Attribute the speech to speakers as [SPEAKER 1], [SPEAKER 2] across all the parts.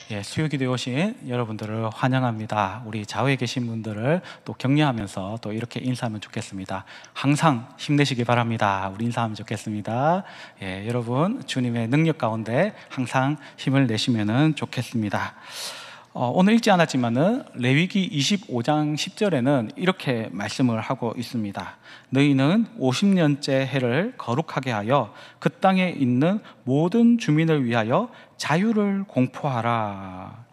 [SPEAKER 1] 수요기도에 오신 여러분들을 환영합니다. 우리 좌우에 계신 분들을 또 격려하면서 또 이렇게 인사하면 좋겠습니다. 항상 힘내시기 바랍니다. 우리 인사하면 좋겠습니다. 여러분 주님의 능력 가운데 항상 힘을 내시면 좋겠습니다. 오늘 읽지 않았지만은 레위기 25장 10절에는 이렇게 말씀을 하고 있습니다. 너희는 50년째 해를 거룩하게 하여 그 땅에 있는 모든 주민을 위하여 자유를 공포하라.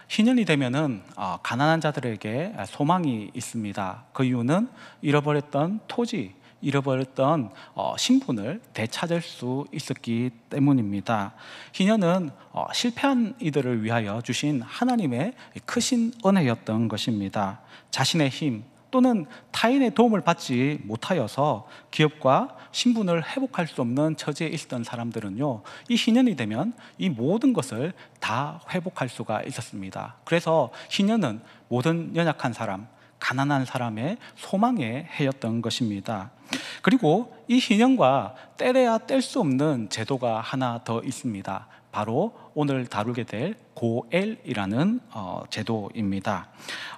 [SPEAKER 1] 희년이 되면은 가난한 자들에게 소망이 있습니다. 그 이유는 잃어버렸던 토지, 잃어버렸던 신분을 되찾을 수 있었기 때문입니다. 희년은 실패한 이들을 위하여 주신 하나님의 크신 은혜였던 것입니다. 자신의 힘 또는 타인의 도움을 받지 못하여서 기업과 신분을 회복할 수 없는 처지에 있었던 사람들은요, 이 희년이 되면 이 모든 것을 다 회복할 수가 있었습니다. 그래서 희년은 모든 연약한 사람, 가난한 사람의 소망의 해였던 것입니다. 그리고 이 희년과 떼려야 뗄 수 없는 제도가 하나 더 있습니다. 바로 오늘 다루게 될 고엘이라는 제도입니다.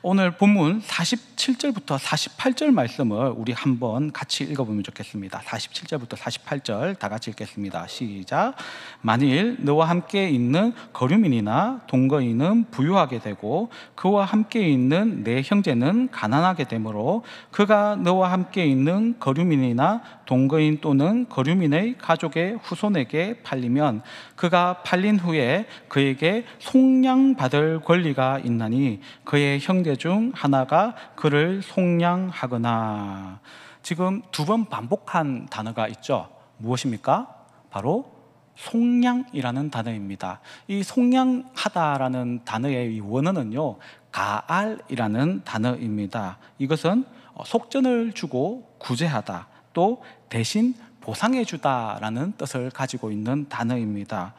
[SPEAKER 1] 오늘 본문 47절부터 48절 말씀을 우리 한번 같이 읽어보면 좋겠습니다. 47절부터 48절 다 같이 읽겠습니다. 시작. 만일 너와 함께 있는 거류민이나 동거인은 부유하게 되고 그와 함께 있는 내 형제는 가난하게 되므로 그가 너와 함께 있는 거류민이나 동거인 또는 거류민의 가족의 후손에게 팔리면 그가 팔린 후에 그에게 속량받을 권리가 있나니 그의 형제 중 하나가 그를 속량하거나. 지금 두 번 반복한 단어가 있죠. 무엇입니까? 바로 속량이라는 단어입니다. 이 속량하다라는 단어의 원어는요, 가알이라는 단어입니다. 이것은 속전을 주고 구제하다, 또 대신 보상해 주다라는 뜻을 가지고 있는 단어입니다.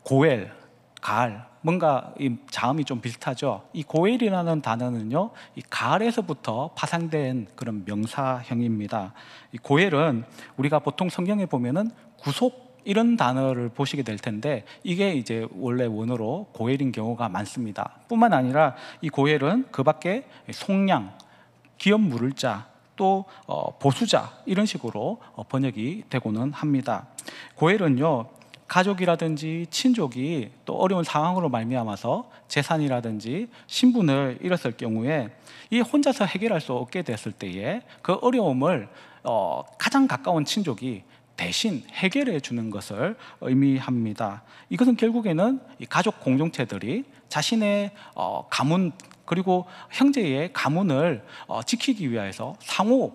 [SPEAKER 1] 고엘, 가알, 뭔가 이 자음이 좀 비슷하죠. 이 고엘이라는 단어는요, 이 가알에서부터 파생된 그런 명사형입니다. 이 고엘은 우리가 보통 성경에 보면은 구속 이런 단어를 보시게 될 텐데 이게 이제 원래 원어로 고엘인 경우가 많습니다. 뿐만 아니라 이 고엘은 그 밖에 속량, 기업 물을 자, 또 보수자 이런 식으로 번역이 되고는 합니다. 고엘은요, 가족이라든지 친족이 또 어려운 상황으로 말미암아서 재산이라든지 신분을 잃었을 경우에 이 혼자서 해결할 수 없게 됐을 때에 그 어려움을 가장 가까운 친족이 대신 해결해 주는 것을 의미합니다. 이것은 결국에는 이 가족 공동체들이 자신의 가문 그리고 형제의 가문을 지키기 위해서 상호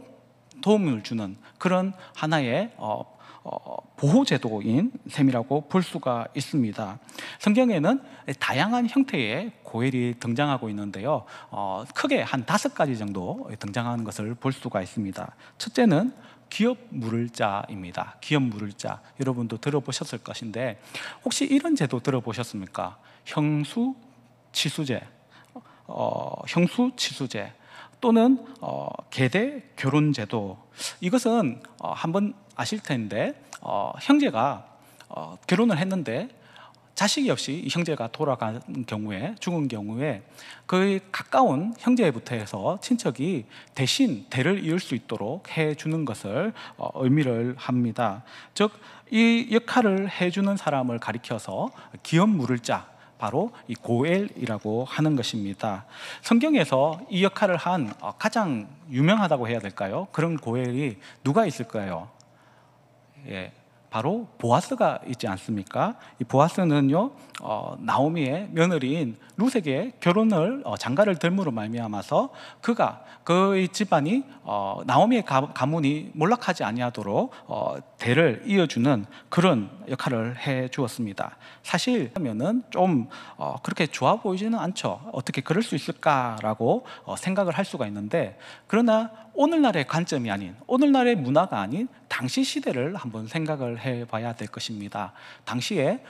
[SPEAKER 1] 도움을 주는 그런 하나의 보호제도인 셈이라고 볼 수가 있습니다. 성경에는 다양한 형태의 고엘이 등장하고 있는데요, 크게 한 5가지 정도 등장하는 것을 볼 수가 있습니다. 첫째는 기업 물을 자입니다. 기업 물을 자, 여러분도 들어보셨을 것인데 혹시 이런 제도 들어보셨습니까? 형수치수제, 형수치수제 또는 계대 결혼제도. 이것은 한번 아실 텐데 형제가 결혼을 했는데 자식이 없이 이 형제가 돌아간 경우에, 죽은 경우에 그 가까운 형제부터 해서 친척이 대신 대를 이을 수 있도록 해주는 것을 의미를 합니다. 즉 이 역할을 해주는 사람을 가리켜서 기업 물을 자, 바로 이 고엘이라고 하는 것입니다. 성경에서 이 역할을 한 가장 유명하다고 해야 될까요? 그런 고엘이 누가 있을까요? 바로 보아스가 있지 않습니까? 이 보아스는요, 나오미의 며느리인 룻에게 결혼을 장가를 들므로 말미암아서 그가 그의 집안이 나오미의 가문이 몰락하지 아니하도록 대를 이어주는 그런 역할을 해 주었습니다. 사실 하면은 좀 그렇게 좋아 보이지는 않죠. 어떻게 그럴 수 있을까라고 생각을 할 수가 있는데, 그러나 오늘날의 관점이 아닌, 오늘날의 문화가 아닌 당시 시대를 한번 생각을 해봐야 될 것입니다. 당시에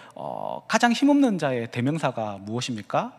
[SPEAKER 1] 가장 힘없는 자의 대명사가 무엇입니까?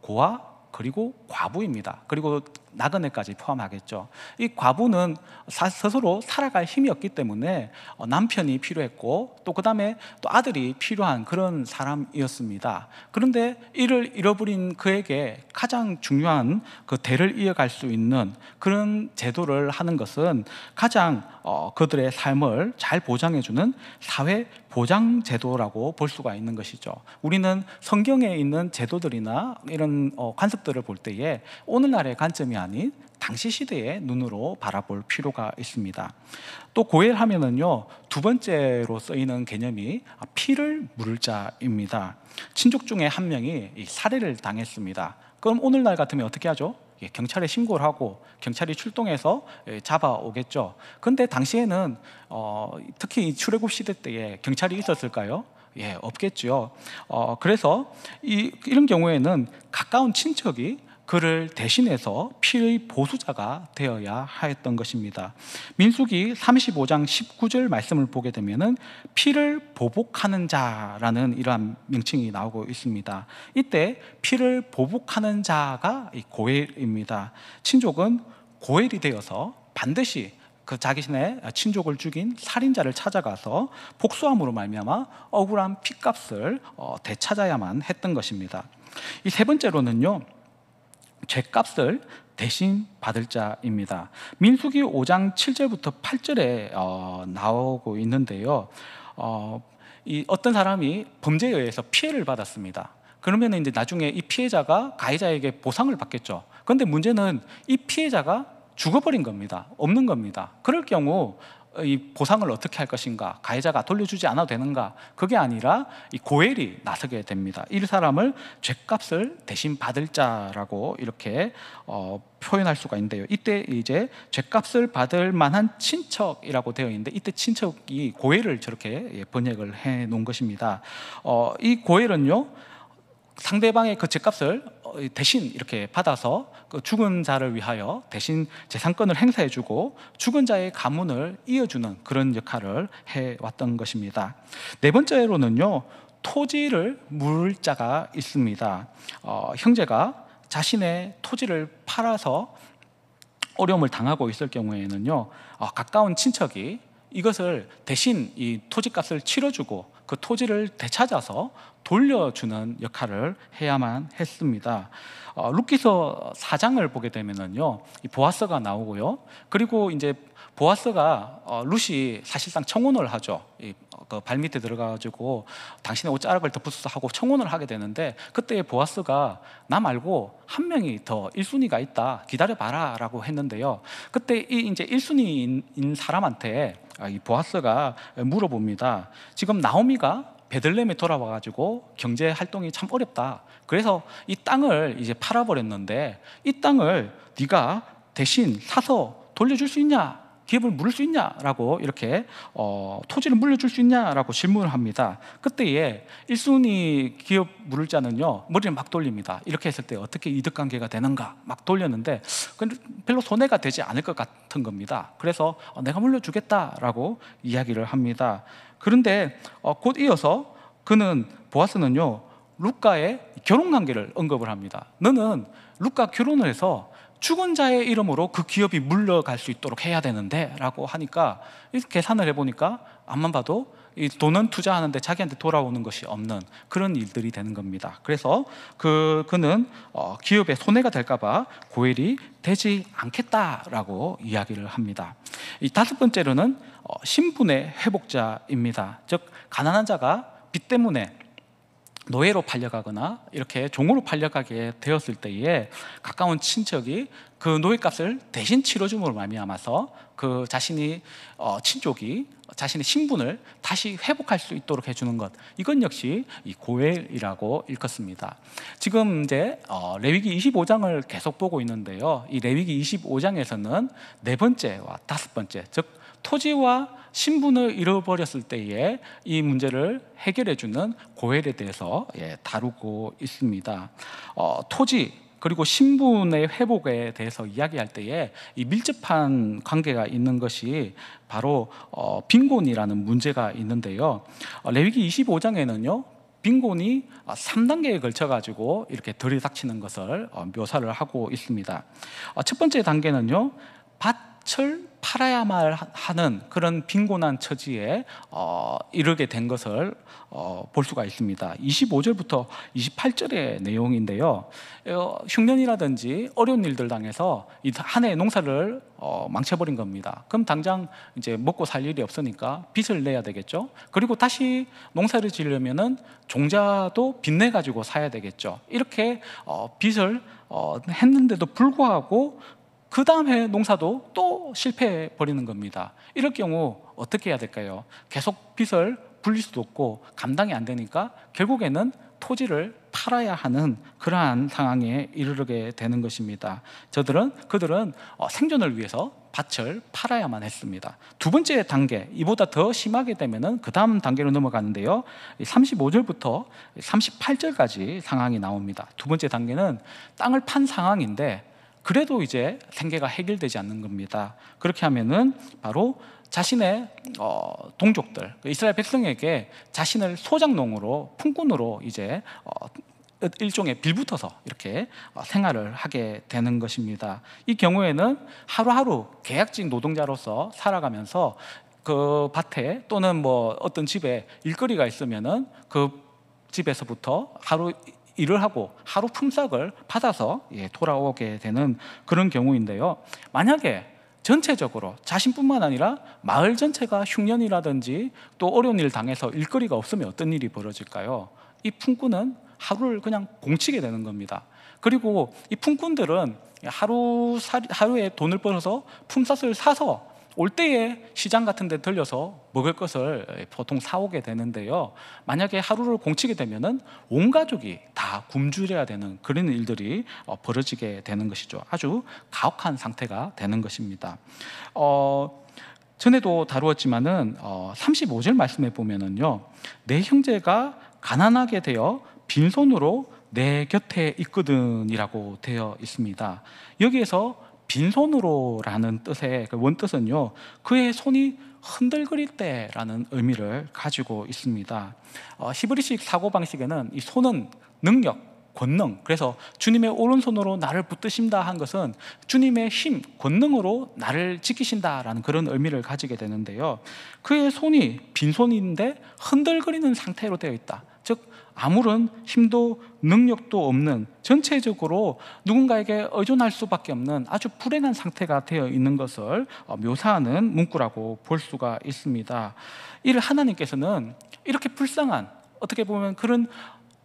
[SPEAKER 1] 고아 그리고 과부입니다. 그리고 나그네까지 포함하겠죠. 이 과부는 스스로 살아갈 힘이 없기 때문에 남편이 필요했고, 또 그 다음에 또 아들이 필요한 그런 사람이었습니다. 그런데 이를 잃어버린 그에게 가장 중요한 그 대를 이어갈 수 있는 그런 제도를 하는 것은 가장 그들의 삶을 잘 보장해주는 사회보장제도라고 볼 수가 있는 것이죠. 우리는 성경에 있는 제도들이나 이런 관습들을 볼 때에 오늘날의 관점이 아닌 당시 시대의 눈으로 바라볼 필요가 있습니다. 또 고엘하면은요, 두 번째로 쓰이는 개념이 피를 물을 자입니다. 친족 중에 한 명이 살해를 당했습니다. 그럼 오늘날 같으면 어떻게 하죠? 경찰에 신고를 하고 경찰이 출동해서 잡아오겠죠. 그런데 당시에는 특히 출애굽 시대 때에 경찰이 있었을까요? 없겠죠. 그래서 이런 경우에는 가까운 친척이 그를 대신해서 피의 보수자가 되어야 하였던 것입니다. 민수기 35장 19절 말씀을 보게 되면은 피를 보복하는 자라는 이러한 명칭이 나오고 있습니다. 이때 피를 보복하는 자가 고엘입니다. 친족은 고엘이 되어서 반드시 그 자기신의 친족을 죽인 살인자를 찾아가서 복수함으로 말미암아 억울한 핏값을 되찾아야만 했던 것입니다. 이 세 번째로는요, 죄값을 대신 받을 자입니다. 민수기 5장 7절부터 8절에 나오고 있는데요, 이 어떤 사람이 범죄에 의해서 피해를 받았습니다. 그러면 이제 나중에 이 피해자가 가해자에게 보상을 받겠죠. 그런데 문제는 이 피해자가 죽어버린 겁니다. 없는 겁니다. 그럴 경우 이 보상을 어떻게 할 것인가, 가해자가 돌려주지 않아도 되는가, 그게 아니라 이 고엘이 나서게 됩니다. 이 사람을 죄값을 대신 받을 자라고 이렇게 표현할 수가 있는데요, 이때 이제 죄값을 받을 만한 친척이라고 되어 있는데, 이때 친척이 고엘을 저렇게 번역을 해 놓은 것입니다. 이 고엘은요, 상대방의 그 죄값을 대신 이렇게 받아서 그 죽은 자를 위하여 대신 재산권을 행사해주고 죽은 자의 가문을 이어주는 그런 역할을 해왔던 것입니다. 네 번째로는요, 토지를 물을 자가 있습니다. 형제가 자신의 토지를 팔아서 어려움을 당하고 있을 경우에는요, 가까운 친척이 이것을 대신 이 토지값을 치러주고 그 토지를 되찾아서 돌려주는 역할을 해야만 했습니다. 룻기서 4장을 보게 되면은요, 이 보아스가 나오고요, 그리고 이제 보아스가 룻이 사실상 청혼을 하죠. 그 발밑에 들어가가지고 당신의 옷자락을 덮으소서 하고 청혼을 하게 되는데, 그때 보아스가 나 말고 한 명이 더 1순위가 있다, 기다려봐라 라고 했는데요, 그때 이제 1순위인 사람한테 이 보아스가 물어봅니다. 지금 나오미가 베들레헴에 돌아와가지고 경제 활동이 참 어렵다. 그래서 이 땅을 이제 팔아버렸는데 이 땅을 네가 대신 사서 돌려줄 수 있냐? 기업을 물을 수 있냐라고 이렇게 토지를 물려줄 수 있냐라고 질문을 합니다. 그때에 1순위 기업 물을 자는요, 머리를 막 돌립니다. 이렇게 했을 때 어떻게 이득관계가 되는가 막 돌렸는데 별로 손해가 되지 않을 것 같은 겁니다. 그래서 내가 물려주겠다라고 이야기를 합니다. 그런데 곧 이어서 보아스는요, 룻과의 결혼관계를 언급을 합니다. 너는 룻과 결혼을 해서 죽은 자의 이름으로 그 기업이 물러갈 수 있도록 해야 되는데 라고 하니까, 계산을 해보니까 앞만 봐도 이 돈은 투자하는데 자기한테 돌아오는 것이 없는 그런 일들이 되는 겁니다. 그래서 그는 기업에 손해가 될까봐 고엘이 되지 않겠다라고 이야기를 합니다. 이 다섯 번째로는 신분의 회복자입니다. 즉 가난한 자가 빚 때문에 노예로 팔려가거나 이렇게 종으로 팔려가게 되었을 때에 가까운 친척이 그 노예값을 대신 치러줌으로 말미암아서 그 자신이 친족이 자신의 신분을 다시 회복할 수 있도록 해주는 것, 이건 역시 이 고엘이라고 일컫습니다. 지금 이제 레위기 25장을 계속 보고 있는데요, 이 레위기 25장에서는 네 번째와 다섯 번째, 즉 토지와 신분을 잃어버렸을 때에 이 문제를 해결해주는 고엘에 대해서 다루고 있습니다. 토지 그리고 신분의 회복에 대해서 이야기할 때에 이 밀접한 관계가 있는 것이 바로 빈곤이라는 문제가 있는데요, 레위기 25장에는요 빈곤이 3단계에 걸쳐 가지고 이렇게 들이닥치는 것을 묘사를 하고 있습니다. 첫 번째 단계는요, 밭을 팔아야만 하는 그런 빈곤한 처지에 이르게 된 것을 볼 수가 있습니다. 25절부터 28절의 내용인데요, 흉년이라든지 어려운 일들 당해서 이 한 해 농사를 망쳐버린 겁니다. 그럼 당장 이제 먹고 살 일이 없으니까 빚을 내야 되겠죠. 그리고 다시 농사를 지으려면은 종자도 빚내 가지고 사야 되겠죠. 이렇게 빚을 했는데도 불구하고 그 다음 해 농사도 또 실패해 버리는 겁니다. 이럴 경우 어떻게 해야 될까요? 계속 빚을 불릴 수도 없고 감당이 안 되니까 결국에는 토지를 팔아야 하는 그러한 상황에 이르게 되는 것입니다. 그들은 생존을 위해서 밭을 팔아야만 했습니다. 두 번째 단계, 이보다 더 심하게 되면은 그 다음 단계로 넘어가는데요, 35절부터 38절까지 상황이 나옵니다. 두 번째 단계는 땅을 판 상황인데 그래도 이제 생계가 해결되지 않는 겁니다. 그렇게 하면은 바로 자신의 동족들, 이스라엘 백성에게 자신을 소작농으로, 품꾼으로 이제 일종의 빌붙어서 이렇게 생활을 하게 되는 것입니다. 이 경우에는 하루하루 계약직 노동자로서 살아가면서 그 밭에 또는 뭐 어떤 집에 일거리가 있으면은 그 집에서부터 하루 일을 하고 하루 품삯을 받아서 돌아오게 되는 그런 경우인데요, 만약에 전체적으로 자신뿐만 아니라 마을 전체가 흉년이라든지 또 어려운 일을 당해서 일거리가 없으면 어떤 일이 벌어질까요? 이 품꾼은 하루를 그냥 공치게 되는 겁니다. 그리고 이 품꾼들은 하루에 돈을 벌어서 품삯을 사서 올 때에 시장 같은 데 들려서 먹을 것을 보통 사오게 되는데요, 만약에 하루를 공치게 되면은 온 가족이 다 굶주려야 되는 그런 일들이 벌어지게 되는 것이죠. 아주 가혹한 상태가 되는 것입니다. 전에도 다루었지만은 35절 말씀에 보면은요, 내 형제가 가난하게 되어 빈손으로 내 곁에 있거든이라고 되어 있습니다. 여기에서 빈손으로라는 뜻의 원뜻은요, 그의 손이 흔들거릴 때라는 의미를 가지고 있습니다. 히브리식 사고방식에는 이 손은 능력, 권능, 그래서 주님의 오른손으로 나를 붙드신다 한 것은 주님의 힘, 권능으로 나를 지키신다라는 그런 의미를 가지게 되는데요, 그의 손이 빈손인데 흔들거리는 상태로 되어 있다. 즉 아무런 힘도 능력도 없는, 전체적으로 누군가에게 의존할 수밖에 없는 아주 불행한 상태가 되어 있는 것을 묘사하는 문구라고 볼 수가 있습니다. 이를 하나님께서는 이렇게 불쌍한, 어떻게 보면 그런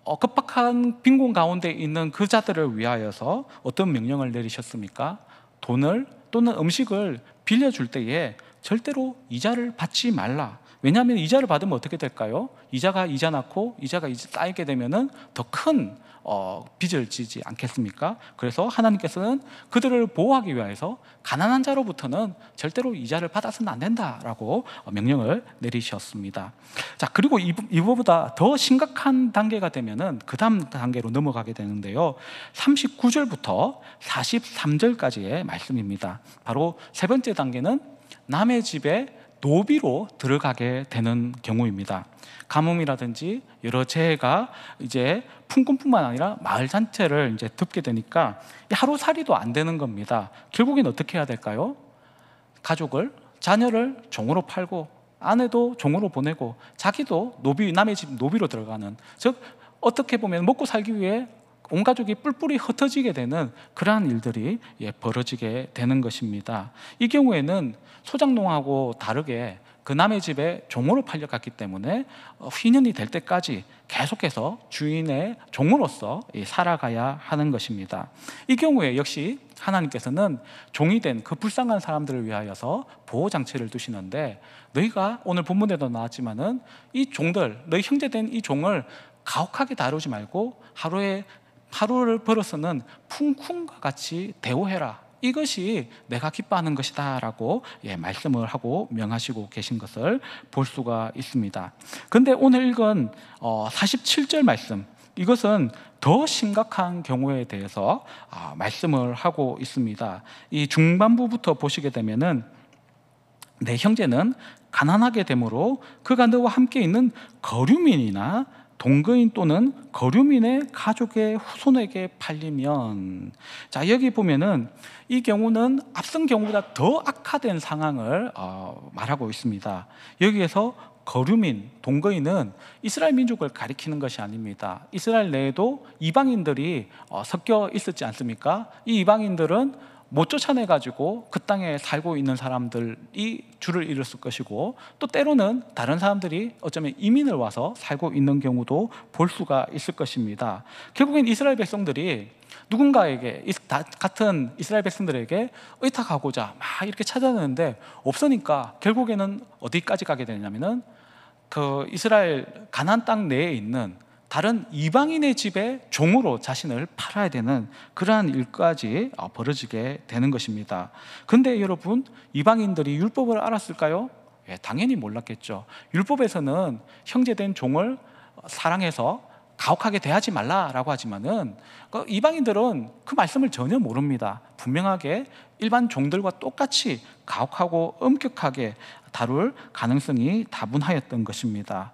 [SPEAKER 1] 급박한 빈곤 가운데 있는 그 자들을 위하여서 어떤 명령을 내리셨습니까? 돈을 또는 음식을 빌려줄 때에 절대로 이자를 받지 말라. 왜냐하면 이자를 받으면 어떻게 될까요? 이자가 이자 낳고 이자가 쌓이게 되면은 더 큰 빚을 지지 않겠습니까? 그래서 하나님께서는 그들을 보호하기 위해서 가난한 자로부터는 절대로 이자를 받아서는 안 된다라고 명령을 내리셨습니다. 자, 그리고 이거보다 더 심각한 단계가 되면은 그 다음 단계로 넘어가게 되는데요, 39절부터 43절까지의 말씀입니다. 바로 세 번째 단계는 남의 집에 노비로 들어가게 되는 경우입니다. 가뭄이라든지 여러 재해가 이제 품꾼뿐만 아니라 마을 전체를 이제 덮게 되니까 하루살이도 안 되는 겁니다. 결국엔 어떻게 해야 될까요? 가족을, 자녀를 종으로 팔고 아내도 종으로 보내고 자기도 남의 집 노비로 들어가는, 즉 어떻게 보면 먹고 살기 위해 온 가족이 뿔뿔이 흩어지게 되는 그러한 일들이 벌어지게 되는 것입니다. 이 경우에는 소작농하고 다르게 그 남의 집에 종으로 팔려갔기 때문에 휘년이 될 때까지 계속해서 주인의 종으로서 살아가야 하는 것입니다. 이 경우에 역시 하나님께서는 종이 된 그 불쌍한 사람들을 위하여서 보호장치를 두시는데, 너희가 오늘 본문에도 나왔지만은 이 종들, 너희 형제된 이 종을 가혹하게 다루지 말고 하루를 벌어서는 품꾼과 같이 대우해라. 이것이 내가 기뻐하는 것이다 라고 말씀을 하고 명하시고 계신 것을 볼 수가 있습니다. 그런데 오늘 읽은 47절 말씀, 이것은 더 심각한 경우에 대해서 말씀을 하고 있습니다. 이 중반부부터 보시게 되면은 내 형제는 가난하게 되므로 그가 너와 함께 있는 거류민이나 동거인 또는 거류민의 가족의 후손에게 팔리면, 자, 여기 보면은 이 경우는 앞선 경우보다 더 악화된 상황을 말하고 있습니다. 여기에서 거류민, 동거인은 이스라엘 민족을 가리키는 것이 아닙니다. 이스라엘 내에도 이방인들이 섞여 있었지 않습니까? 이 이방인들은 못 쫓아내가지고 그 땅에 살고 있는 사람들이 주를 이뤘을 것이고, 또 때로는 다른 사람들이 어쩌면 이민을 와서 살고 있는 경우도 볼 수가 있을 것입니다. 결국엔 이스라엘 백성들이 누군가에게, 같은 이스라엘 백성들에게 의탁하고자 막 이렇게 찾아내는데 없으니까 결국에는 어디까지 가게 되냐면은 그 이스라엘 가나안 땅 내에 있는 다른 이방인의 집에 종으로 자신을 팔아야 되는 그러한 일까지 벌어지게 되는 것입니다. 근데 여러분, 이방인들이 율법을 알았을까요? 예, 당연히 몰랐겠죠. 율법에서는 형제된 종을 사랑해서 가혹하게 대하지 말라라고 하지만은 이방인들은 그 말씀을 전혀 모릅니다. 분명하게 일반 종들과 똑같이 가혹하고 엄격하게 다룰 가능성이 다분하였던 것입니다.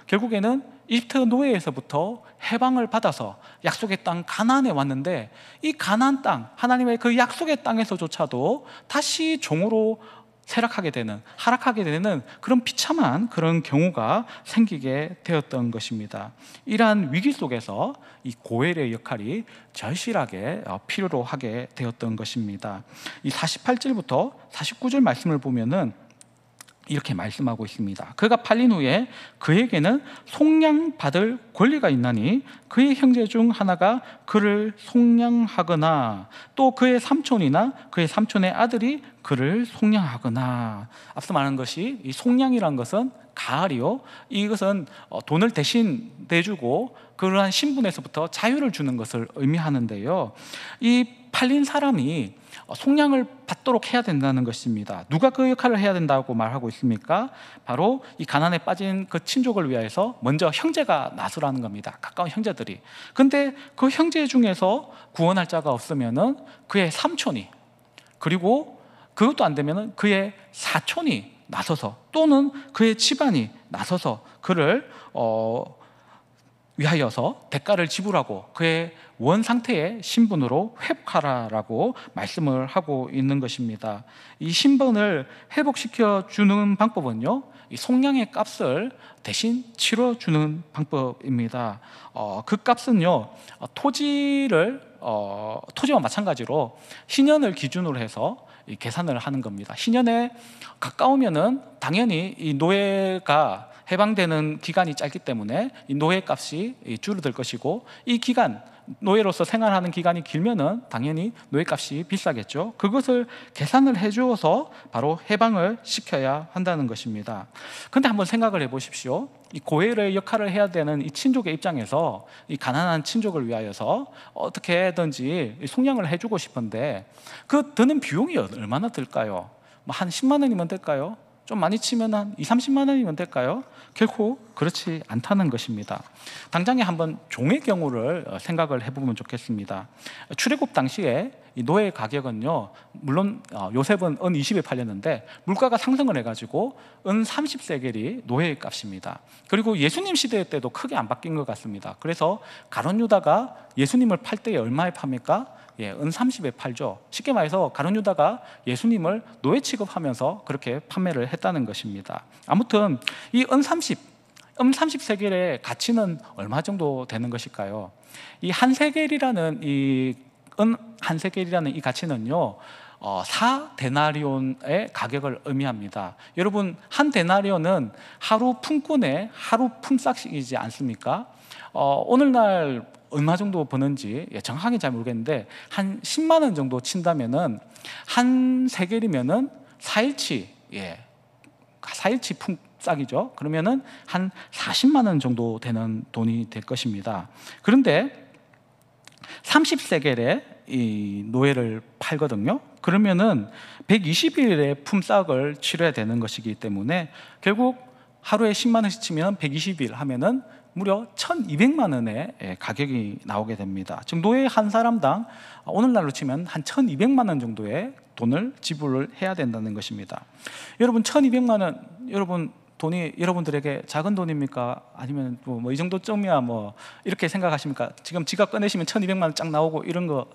[SPEAKER 1] 결국에는 이집트 노예에서부터 해방을 받아서 약속의 땅 가나안에 왔는데, 이 가나안 땅, 하나님의 그 약속의 땅에서조차도 다시 종으로 하락하게 되는 그런 비참한 그런 경우가 생기게 되었던 것입니다. 이러한 위기 속에서 이 고엘의 역할이 절실하게 필요로 하게 되었던 것입니다. 이 48절부터 49절 말씀을 보면은 이렇게 말씀하고 있습니다. 그가 팔린 후에 그에게는 속량받을 권리가 있나니 그의 형제 중 하나가 그를 속량하거나 또 그의 삼촌이나 그의 삼촌의 아들이 그를 속량하거나. 앞서 말한 것이 이 속량이란 것은 가을이요, 이것은 돈을 대신 내주고 그러한 신분에서부터 자유를 주는 것을 의미하는데요, 이 팔린 사람이 속량을 받도록 해야 된다는 것입니다. 누가 그 역할을 해야 된다고 말하고 있습니까? 바로 이 가난에 빠진 그 친족을 위하여서 먼저 형제가 나서라는 겁니다. 가까운 형제들이. 근데 그 형제 중에서 구원할 자가 없으면은 그의 삼촌이, 그리고 그것도 안 되면은 그의 사촌이 나서서, 또는 그의 집안이 나서서 그를 위하여서 대가를 지불하고 그의 원 상태의 신분으로 회복하라라고 말씀을 하고 있는 것입니다. 이 신분을 회복시켜 주는 방법은요, 이 속량의 값을 대신 치러 주는 방법입니다. 그 값은요, 토지와 마찬가지로 신연을 기준으로 해서 계산을 하는 겁니다. 신연에 가까우면은 당연히 이 노예가 해방되는 기간이 짧기 때문에 이 노예 값이 줄어들 것이고, 이 기간, 노예로서 생활하는 기간이 길면은 당연히 노예 값이 비싸겠죠. 그것을 계산을 해주어서 바로 해방을 시켜야 한다는 것입니다. 그런데 한번 생각을 해보십시오. 이 고엘의 역할을 해야 되는 이 친족의 입장에서 이 가난한 친족을 위하여서 어떻게든지 속량을 해주고 싶은데 그 드는 비용이 얼마나 들까요? 한 10만 원이면 될까요? 좀 많이 치면 한 2, 30만 원이면 될까요? 결코 그렇지 않다는 것입니다. 당장에 한번 종의 경우를 생각을 해보면 좋겠습니다. 출애굽 당시에 이 노예 가격은요, 물론 요셉은 은 20에 팔렸는데 물가가 상승을 해가지고 은 30세겔이 노예의 값입니다. 그리고 예수님 시대 때도 크게 안 바뀐 것 같습니다. 그래서 가룟 유다가 예수님을 팔 때에 얼마에 팝니까? 은 30에 팔죠. 쉽게 말해서 가룟 유다가 예수님을 노예 취급하면서 그렇게 판매를 했다는 것입니다. 아무튼 이 은 30세겔의 가치는 얼마 정도 되는 것일까요? 이 한 세겔이라는 이 가치는요, 4데나리온의 가격을 의미합니다. 여러분, 한 데나리온은 하루 품꾼의 하루 품삯이지 않습니까? 오늘날 얼마 정도 버는지 정확하게 잘 모르겠는데 한 10만 원 정도 친다면은 한 세겔이면은 4일치 품삯이죠. 그러면은 한 40만 원 정도 되는 돈이 될 것입니다. 그런데 30세겔에 이 노예를 팔거든요. 그러면은 120일의 품삯을 치러야 되는 것이기 때문에 결국 하루에 10만 원씩 치면 120일 하면은 무려 1,200만 원의 가격이 나오게 됩니다. 즉 노예 한 사람당 오늘날로 치면 한 1,200만 원 정도의 돈을 지불을 해야 된다는 것입니다. 여러분, 1,200만 원, 여러분 돈이 여러분들에게 작은 돈입니까? 아니면 뭐 이 정도쯤이야 뭐 이렇게 생각하십니까? 지금 지갑 꺼내시면 1200만 원 쫙 나오고 이런 거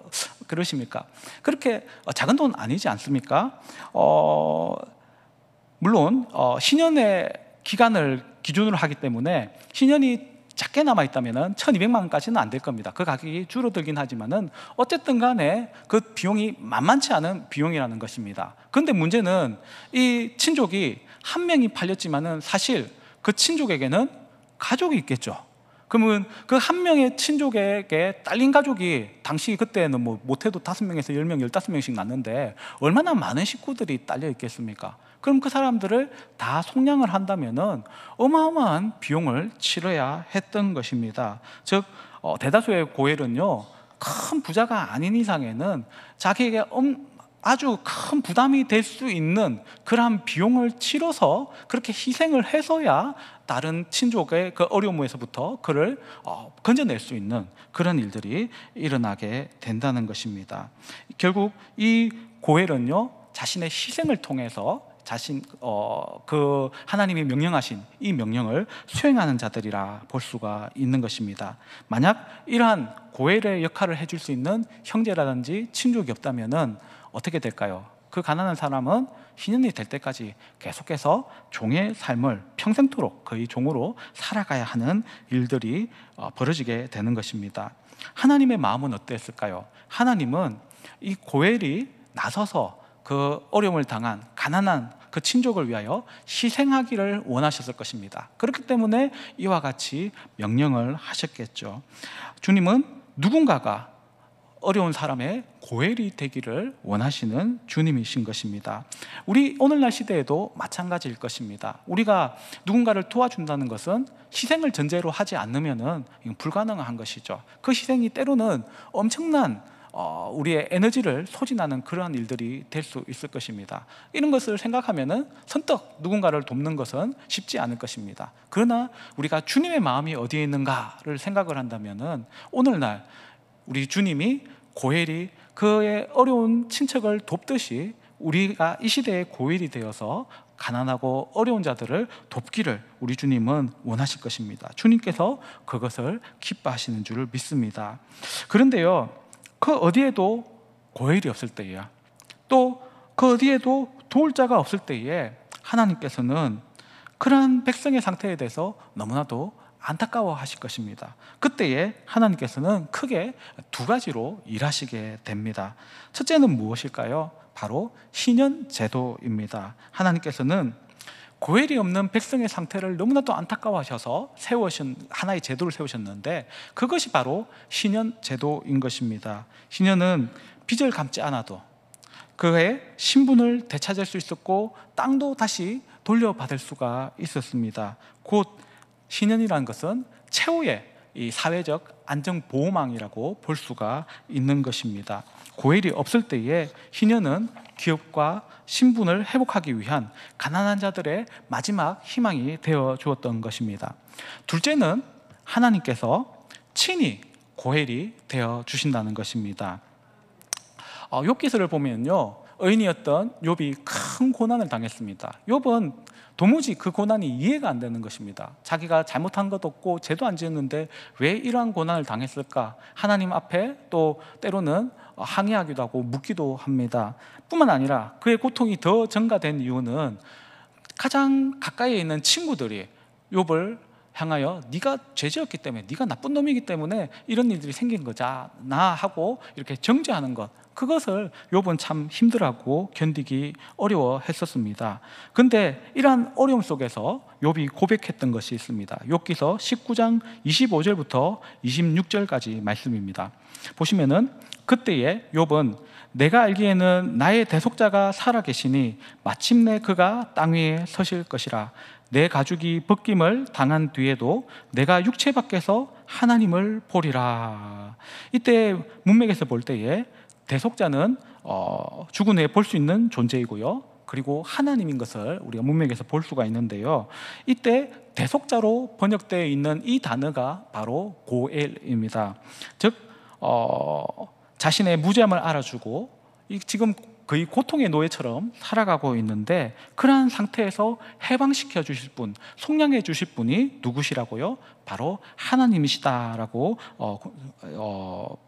[SPEAKER 1] 그러십니까? 그렇게 작은 돈 아니지 않습니까? 물론 신년의 기간을 기준으로 하기 때문에 신년이 작게 남아있다면 1200만 원까지는 안 될 겁니다. 그 가격이 줄어들긴 하지만은 어쨌든 간에 그 비용이 만만치 않은 비용이라는 것입니다. 그런데 문제는 이 친족이 한 명이 팔렸지만은 사실 그 친족에게는 가족이 있겠죠. 그러면 그 한 명의 친족에게 딸린 가족이 당시 그때는 뭐 못해도 5명에서 10명, 15명씩 낳는데 얼마나 많은 식구들이 딸려 있겠습니까? 그럼 그 사람들을 다 속량을 한다면은 어마어마한 비용을 치러야 했던 것입니다. 즉 대다수의 고엘은요, 큰 부자가 아닌 이상에는 자기에게 아주 큰 부담이 될 수 있는 그러한 비용을 치러서 그렇게 희생을 해서야 다른 친족의 그 어려움에서부터 그를 건져낼 수 있는 그런 일들이 일어나게 된다는 것입니다. 결국 이 고엘은요, 자신의 희생을 통해서 그 하나님이 명령하신 이 명령을 수행하는 자들이라 볼 수가 있는 것입니다. 만약 이러한 고엘의 역할을 해줄 수 있는 형제라든지 친족이 없다면은 어떻게 될까요? 그 가난한 사람은 신년이 될 때까지 계속해서 종의 삶을 평생토록 그의 종으로 살아가야 하는 일들이 벌어지게 되는 것입니다. 하나님의 마음은 어땠을까요? 하나님은 이 고엘이 나서서 그 어려움을 당한 가난한 그 친족을 위하여 희생하기를 원하셨을 것입니다. 그렇기 때문에 이와 같이 명령을 하셨겠죠. 주님은 누군가가 어려운 사람의 고엘이 되기를 원하시는 주님이신 것입니다. 우리 오늘날 시대에도 마찬가지일 것입니다. 우리가 누군가를 도와준다는 것은 희생을 전제로 하지 않으면 불가능한 것이죠. 그 희생이 때로는 엄청난 우리의 에너지를 소진하는 그러한 일들이 될 수 있을 것입니다. 이런 것을 생각하면 선뜻 누군가를 돕는 것은 쉽지 않을 것입니다. 그러나 우리가 주님의 마음이 어디에 있는가를 생각을 한다면 오늘날 우리 주님이 고엘이 그의 어려운 친척을 돕듯이 우리가 이 시대의 고엘이 되어서 가난하고 어려운 자들을 돕기를 우리 주님은 원하실 것입니다. 주님께서 그것을 기뻐하시는 줄을 믿습니다. 그런데요, 그 어디에도 고엘이 없을 때야, 또 그 어디에도 도울 자가 없을 때에 하나님께서는 그러한 백성의 상태에 대해서 너무나도 안타까워 하실 것입니다. 그때에 하나님께서는 크게 두 가지로 일하시게 됩니다. 첫째는 무엇일까요? 바로 신년 제도입니다. 하나님께서는 고엘이 없는 백성의 상태를 너무나도 안타까워하셔서 세우신 하나의 제도를 세우셨는데 그것이 바로 신년 제도인 것입니다. 신년은 빚을 갚지 않아도 그의 신분을 되찾을 수 있었고 땅도 다시 돌려받을 수가 있었습니다. 곧 신년이라는 것은 최후의 이 사회적 안전보호망이라고 볼 수가 있는 것입니다. 고엘이 없을 때에 신년은 기업과 신분을 회복하기 위한 가난한 자들의 마지막 희망이 되어 주었던 것입니다. 둘째는 하나님께서 친히 고엘이 되어 주신다는 것입니다. 욥기서를 보면요, 의인이었던 욥이 큰 고난을 당했습니다. 욥은 도무지 그 고난이 이해가 안 되는 것입니다. 자기가 잘못한 것도 없고 죄도 안 지었는데 왜 이러한 고난을 당했을까? 하나님 앞에 또 때로는 항의하기도 하고 묻기도 합니다. 뿐만 아니라 그의 고통이 더 증가된 이유는 가장 가까이에 있는 친구들이 욥을 향하여 네가 죄지었기 때문에, 네가 나쁜 놈이기 때문에 이런 일들이 생긴 거잖아 하고 이렇게 정죄하는 것, 그것을 욥은 참 힘들어하고 견디기 어려워했었습니다. 그런데 이러한 어려움 속에서 욥이 고백했던 것이 있습니다. 욥기서 19장 25절부터 26절까지 말씀입니다. 보시면은 그때에 욥은 내가 알기에는 나의 대속자가 살아계시니 마침내 그가 땅 위에 서실 것이라. 내 가죽이 벗김을 당한 뒤에도 내가 육체 밖에서 하나님을 보리라. 이때 문맥에서 볼 때에 대속자는 죽은 후에 볼 수 있는 존재이고요, 그리고 하나님인 것을 우리가 문맥에서 볼 수가 있는데요, 이때 대속자로 번역되어 있는 이 단어가 바로 고엘입니다. 즉 자신의 무죄함을 알아주고 지금 거의 고통의 노예처럼 살아가고 있는데, 그러한 상태에서 해방시켜 주실 분, 속량해 주실 분이 누구시라고요? 바로 하나님이시다라고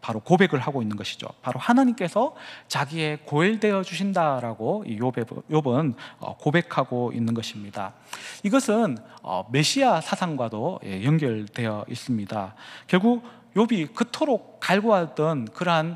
[SPEAKER 1] 바로 고백을 하고 있는 것이죠. 바로 하나님께서 자기의 고엘되어 주신다라고 이 욥은 고백하고 있는 것입니다. 이것은 메시아 사상과도 연결되어 있습니다. 결국 욥이 그토록 갈구하던 그러한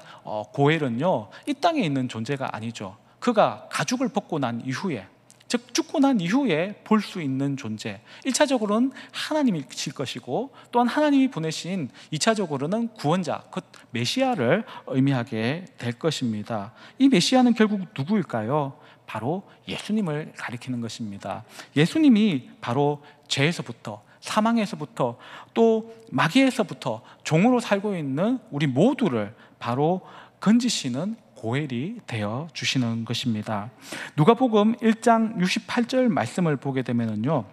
[SPEAKER 1] 고엘은요, 이 땅에 있는 존재가 아니죠. 그가 가죽을 벗고 난 이후에, 즉 죽고 난 이후에 볼 수 있는 존재, 1차적으로는 하나님이실 것이고, 또한 하나님이 보내신 2차적으로는 구원자, 곧 메시아를 의미하게 될 것입니다. 이 메시아는 결국 누구일까요? 바로 예수님을 가리키는 것입니다. 예수님이 바로 죄에서부터, 사망에서부터, 또 마귀에서부터 종으로 살고 있는 우리 모두를 바로 건지시는 고엘이 되어 주시는 것입니다. 누가복음 1장 68절 말씀을 보게 되면요,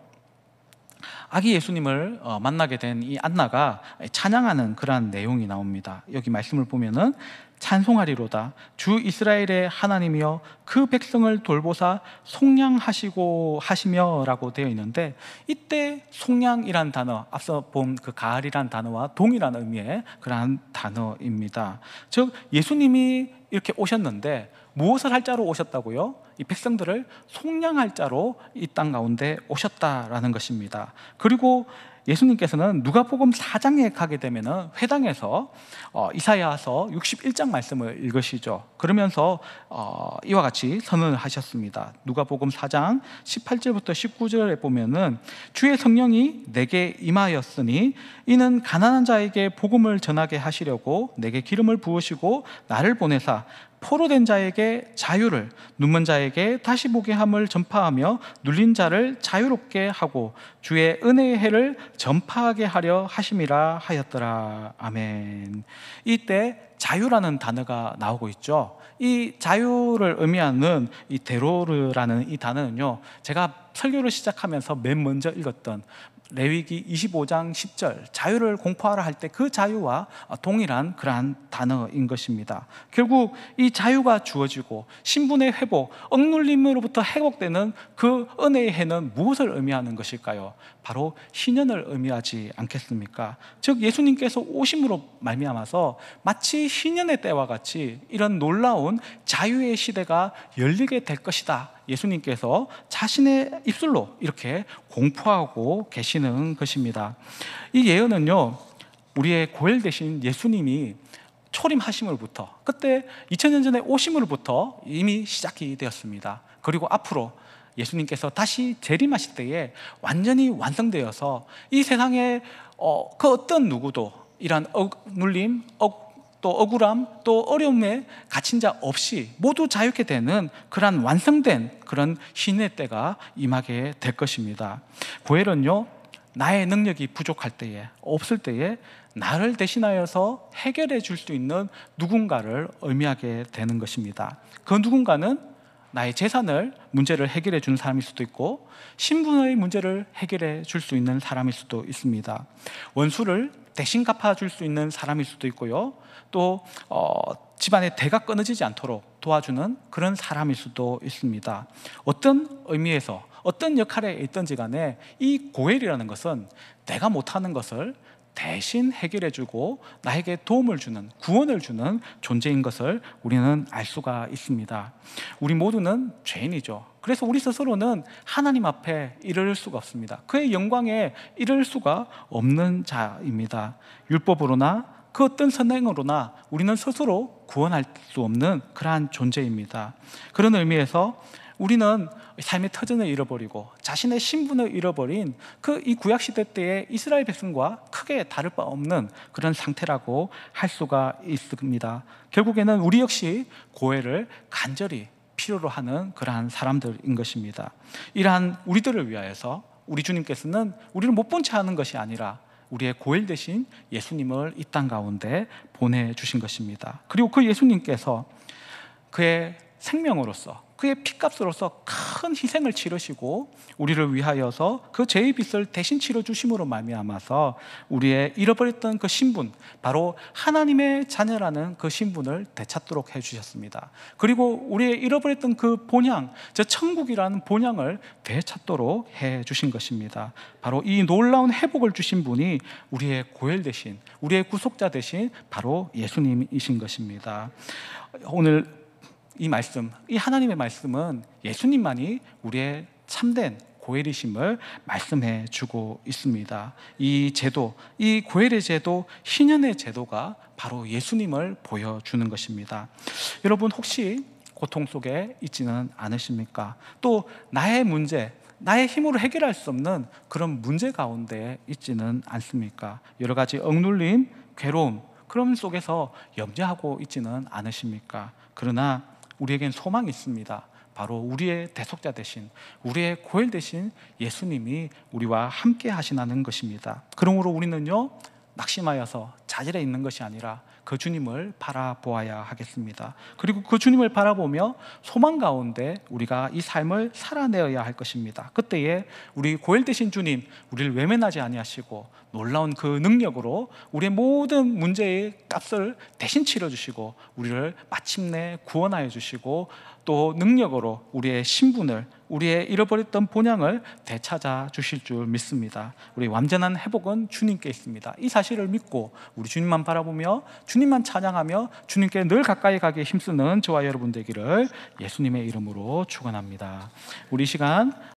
[SPEAKER 1] 아기 예수님을 만나게 된 이 안나가 찬양하는 그러한 내용이 나옵니다. 여기 말씀을 보면은 찬송하리로다 주 이스라엘의 하나님이여 그 백성을 돌보사 속량하시고 하시며 라고 되어 있는데, 이때 속량이란 단어, 앞서 본 그 가을이란 단어와 동일한 의미의 그러한 단어입니다. 즉 예수님이 이렇게 오셨는데 무엇을 할 자로 오셨다고요? 이 백성들을 속량할 자로 이 땅 가운데 오셨다라는 것입니다. 그리고 예수님께서는 누가복음 4장에 가게 되면 회당에서 이사야서 61장 말씀을 읽으시죠. 그러면서 이와 같이 선언을 하셨습니다. 누가복음 4장 18절부터 19절에 보면은 주의 성령이 내게 임하였으니 이는 가난한 자에게 복음을 전하게 하시려고 내게 기름을 부으시고 나를 보내사 포로된 자에게 자유를, 눈먼 자에게 다시 보게 함을 전파하며 눌린 자를 자유롭게 하고 주의 은혜의 해를 전파하게 하려 하심이라 하였더라. 아멘. 이때 자유라는 단어가 나오고 있죠. 이 자유를 의미하는 이 데로르라는 이 단어는요, 제가 설교를 시작하면서 맨 먼저 읽었던 레위기 25장 10절 자유를 공포하라 할 때 그 자유와 동일한 그러한 단어인 것입니다. 결국 이 자유가 주어지고 신분의 회복, 억눌림으로부터 회복되는 그 은혜의 해는 무엇을 의미하는 것일까요? 바로 희년을 의미하지 않겠습니까? 즉 예수님께서 오심으로 말미암아서 마치 희년의 때와 같이 이런 놀라운 자유의 시대가 열리게 될 것이다, 예수님께서 자신의 입술로 이렇게 공포하고 계시는 것입니다. 이 예언은요, 우리의 고엘 되신 예수님이 초림하심으로부터, 그때 2000년 전에 오심으로부터 이미 시작이 되었습니다. 그리고 앞으로 예수님께서 다시 재림하실 때에 완전히 완성되어서 이 세상에 그 어떤 누구도 이런 눌림, 또 억울함, 또 어려움에 갇힌 자 없이 모두 자유케 되는 그런 완성된 그런 신의 때가 임하게 될 것입니다. 고엘은요, 나의 능력이 부족할 때에, 없을 때에 나를 대신하여서 해결해 줄 수 있는 누군가를 의미하게 되는 것입니다. 그 누군가는 나의 재산을 문제를 해결해 주는 사람일 수도 있고, 신분의 문제를 해결해 줄 수 있는 사람일 수도 있습니다. 원수를 대신 갚아줄 수 있는 사람일 수도 있고요, 또 집안의 대가 끊어지지 않도록 도와주는 그런 사람일 수도 있습니다. 어떤 의미에서 어떤 역할에 있든지 간에 이 고엘이라는 것은 내가 못하는 것을 대신 해결해주고 나에게 도움을 주는, 구원을 주는 존재인 것을 우리는 알 수가 있습니다. 우리 모두는 죄인이죠. 그래서 우리 스스로는 하나님 앞에 이를 수가 없습니다. 그의 영광에 이를 수가 없는 자입니다. 율법으로나 그 어떤 선행으로나 우리는 스스로 구원할 수 없는 그러한 존재입니다. 그런 의미에서 우리는 삶의 터전을 잃어버리고 자신의 신분을 잃어버린 이 구약시대 때의 이스라엘 백성과 크게 다를 바 없는 그런 상태라고 할 수가 있습니다. 결국에는 우리 역시 고엘을 간절히 필요로 하는 그러한 사람들인 것입니다. 이러한 우리들을 위하여서 우리 주님께서는 우리를 못 본 채 하는 것이 아니라 우리의 고엘 대신 예수님을 이 땅 가운데 보내주신 것입니다. 그리고 그 예수님께서 그의 생명으로서, 그의 피값으로서 큰 희생을 치르시고 우리를 위하여서 그 죄의 빚을 대신 치러주심으로 말미암아서 우리의 잃어버렸던 그 신분, 바로 하나님의 자녀라는 그 신분을 되찾도록 해주셨습니다. 그리고 우리의 잃어버렸던 그 본향, 저 천국이라는 본향을 되찾도록 해주신 것입니다. 바로 이 놀라운 회복을 주신 분이 우리의 고엘 되신, 우리의 구속자 되신 바로 예수님이신 것입니다. 오늘 이 말씀, 이 하나님의 말씀은 예수님만이 우리의 참된 고엘이심을 말씀해 주고 있습니다. 이 제도, 이 고엘의 제도, 희년의 제도가 바로 예수님을 보여주는 것입니다. 여러분, 혹시 고통 속에 있지는 않으십니까? 또 나의 문제, 나의 힘으로 해결할 수 없는 그런 문제 가운데 있지는 않습니까? 여러 가지 억눌림, 괴로움, 그런 속에서 염려하고 있지는 않으십니까? 그러나 우리에겐 소망이 있습니다. 바로 우리의 대속자 되신, 우리의 고엘 되신 예수님이 우리와 함께 하시는 것입니다. 그러므로 우리는요, 낙심하여서 자질에 있는 것이 아니라 그 주님을 바라보아야 하겠습니다. 그리고 그 주님을 바라보며 소망 가운데 우리가 이 삶을 살아내어야 할 것입니다. 그때에 우리 고엘 되신 주님, 우리를 외면하지 아니하시고 놀라운 그 능력으로 우리의 모든 문제의 값을 대신 치러주시고 우리를 마침내 구원하여 주시고 또 능력으로 우리의 신분을, 우리의 잃어버렸던 본향을 되찾아 주실 줄 믿습니다. 우리 완전한 회복은 주님께 있습니다. 이 사실을 믿고 우리 주님만 바라보며 주님만 찬양하며 주님께 늘 가까이 가기에 힘쓰는 저와 여러분 되기를 예수님의 이름으로 축원합니다. 우리 시간